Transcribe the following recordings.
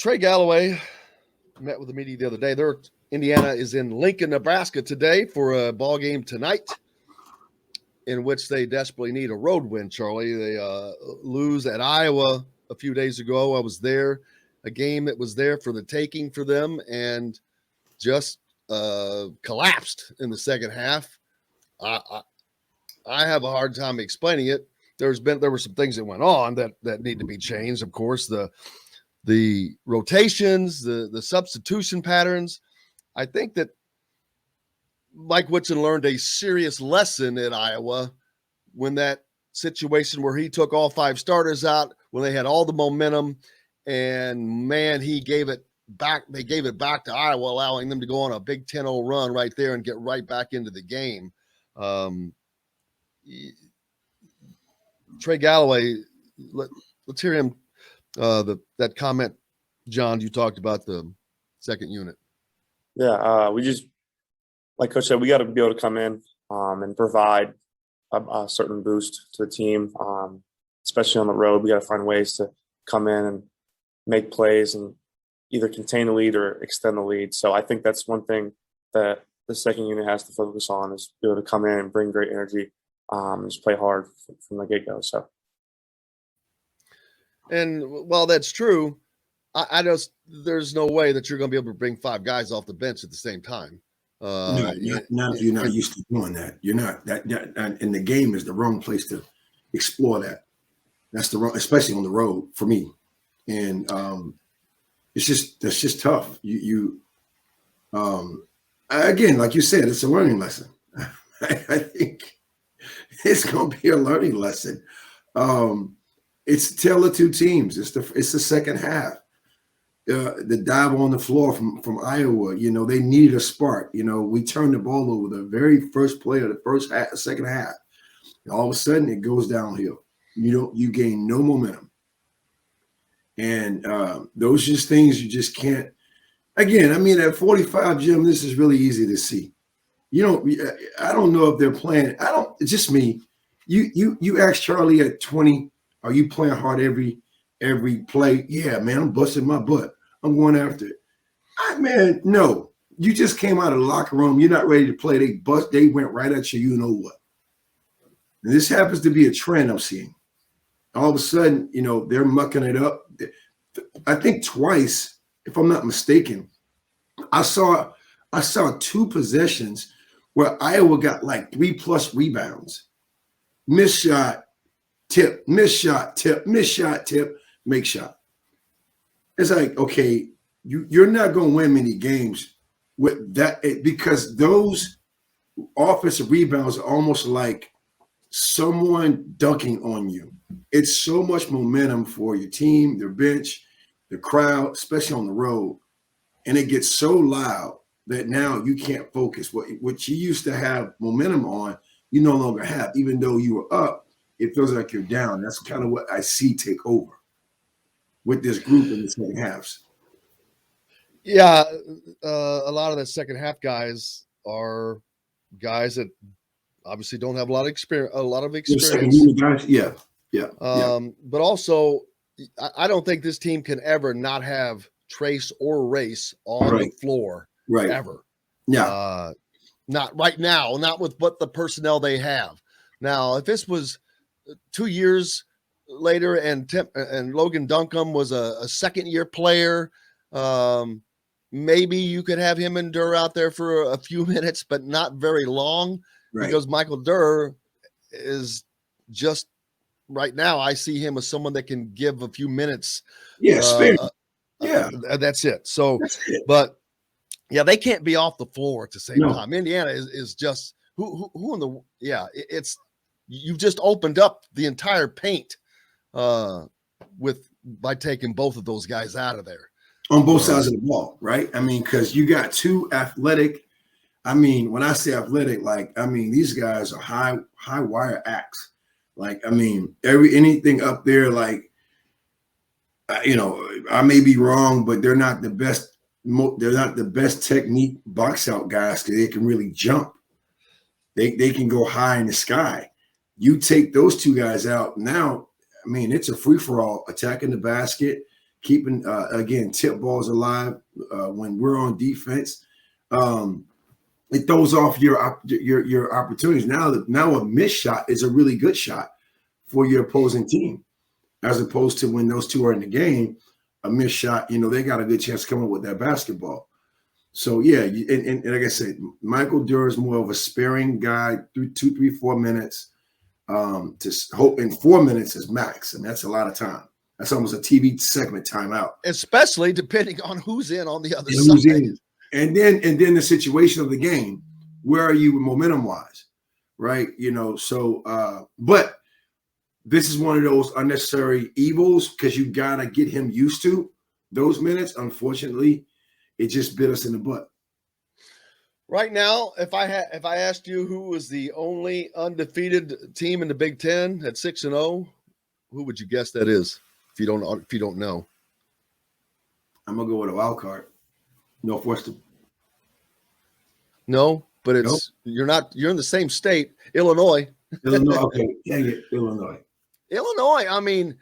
Trey Galloway met with the media the other day. Indiana is in Lincoln, Nebraska today for a ball game tonight, in which they desperately need a road win, Charlie. They lose at Iowa a few days ago. I was there, a game that was there for the taking for them, and just collapsed in the second half. I have a hard time explaining it. There were some things that went on that need to be changed. Of course, the rotations, the substitution patterns. I think that Mike Whitson learned a serious lesson at Iowa when that situation where he took all five starters out when they had all the momentum, and man, he gave it back. They gave it back to Iowa, allowing them to go on a big 10-0 run right there and get right back into the game. Trey Galloway, let's hear him. That comment, John, you talked about the second unit. Yeah, we just, like Coach said, we got to be able to come in and provide a certain boost to the team, especially on the road. We got to find ways to come in and make plays and either contain the lead or extend the lead. So I think that's one thing that the second unit has to focus on, is be able to come in and bring great energy, and just play hard from the get-go. So. And while that's true, there's no way that you're going to be able to bring five guys off the bench at the same time. No, not if you're not used to doing that. You're not that, and the game is the wrong place to explore that. That's the wrong, especially on the road for me. And that's just tough. Again, like you said, it's a learning lesson. I think it's going to be a learning lesson. It's a tale of two teams. It's the second half. The dive on the floor from Iowa, they needed a spark. We turned the ball over the very first play of the second half. And all of a sudden, it goes downhill. You gain no momentum. And those just things you just can't. Again, at 45, Jim, this is really easy to see. I don't know if they're playing. It's just me. You asked Charlie at 20, are you playing hard every play? Yeah, man, I'm busting my butt. I'm going after it. No. You just came out of the locker room. You're not ready to play. They went right at you. You know what? And this happens to be a trend I'm seeing. All of a sudden, they're mucking it up. I think twice, if I'm not mistaken, I saw two possessions where Iowa got like 3+ rebounds. Miss shot, tip, miss shot, tip, miss shot, tip, make shot. It's like, okay, you're not going to win many games with that, because those offensive rebounds are almost like someone dunking on you. It's so much momentum for your team, their bench, the crowd, especially on the road. And it gets so loud that now you can't focus. What you used to have momentum on, you no longer have. Even though you were up, it feels like you're down. That's kind of what I see take over with this group in the second halves. Yeah, a lot of the second half guys are guys that obviously don't have a lot of experience. Guys, yeah. But also, I don't think this team can ever not have Trace or Race on the floor, ever. Yeah. Not right now, not with what the personnel they have. Now, if this was 2 years later and Logan Duncombe was a second-year player, maybe you could have him and Durr out there for a few minutes, but not very long, because Michael Durr is just right now. I see him as someone that can give a few minutes. That's it. So, but yeah, they can't be off the floor at the same time. Indiana is just who in the it's you've just opened up the entire paint by taking both of those guys out of there on both sides of the ball, right? Because you got two athletic. When I say athletic, these guys are high wire acts. Anything up there, I may be wrong, but they're not the best. They're not the best technique box out guys, because they can really jump. They can go high in the sky. You take those two guys out now. It's a free for all, attacking the basket, keeping again tip balls alive when we're on defense. It throws off your opportunities. Now a missed shot is a really good shot for your opposing team, as opposed to when those two are in the game. A missed shot, they got a good chance to come up with that basketball. So yeah, and like I said, Michael Durr is more of a sparing guy through 2, 3, 4 minutes. To hope in 4 minutes is max, and that's a lot of time. That's almost a TV segment timeout, especially depending on who's in on the other and side. Who's in. And then the situation of the game. Where are you momentum wise, right? But this is one of those unnecessary evils because you gotta get him used to those minutes. Unfortunately, it just bit us in the butt. Right now, if I asked you who was the only undefeated team in the Big Ten at 6-0, who would you guess that is? If you don't know, I'm gonna go with a wild card. Northwestern. No, but it's you're in the same state, Illinois. Illinois, okay, dang it, Illinois. I mean,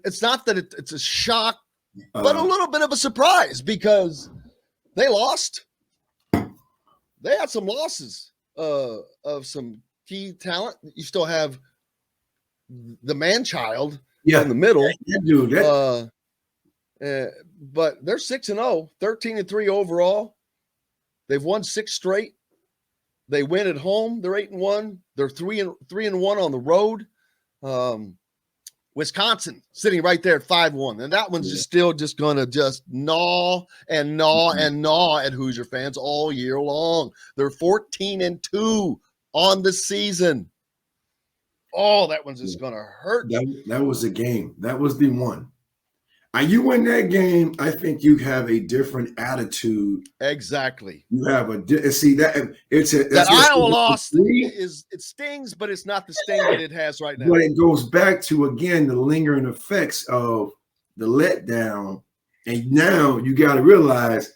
it's not that it's a shock, but a little bit of a surprise because they lost. They had some losses of some key talent. You still have the man-child in the middle. Yeah, dude. But they're 6-0, 13-3 overall. They've won 6 straight. They win at home. They're 8-1. They're 3-1 on the road. Wisconsin sitting right there at 5-1, and that one's still gonna gnaw at Hoosier fans all year long. They're 14-2 on the season. Oh, that one's just gonna hurt. That was the game. That was the one. You win that game, I think you have a different attitude. Exactly. You have that Iowa loss it stings, but it's not the sting that it has right now. But it goes back to again the lingering effects of the letdown, and now you got to realize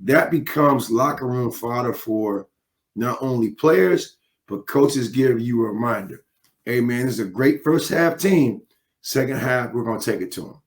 that becomes locker room fodder for not only players but coaches. Give you a reminder, hey man, this is a great first half team. Second half, we're gonna take it to them.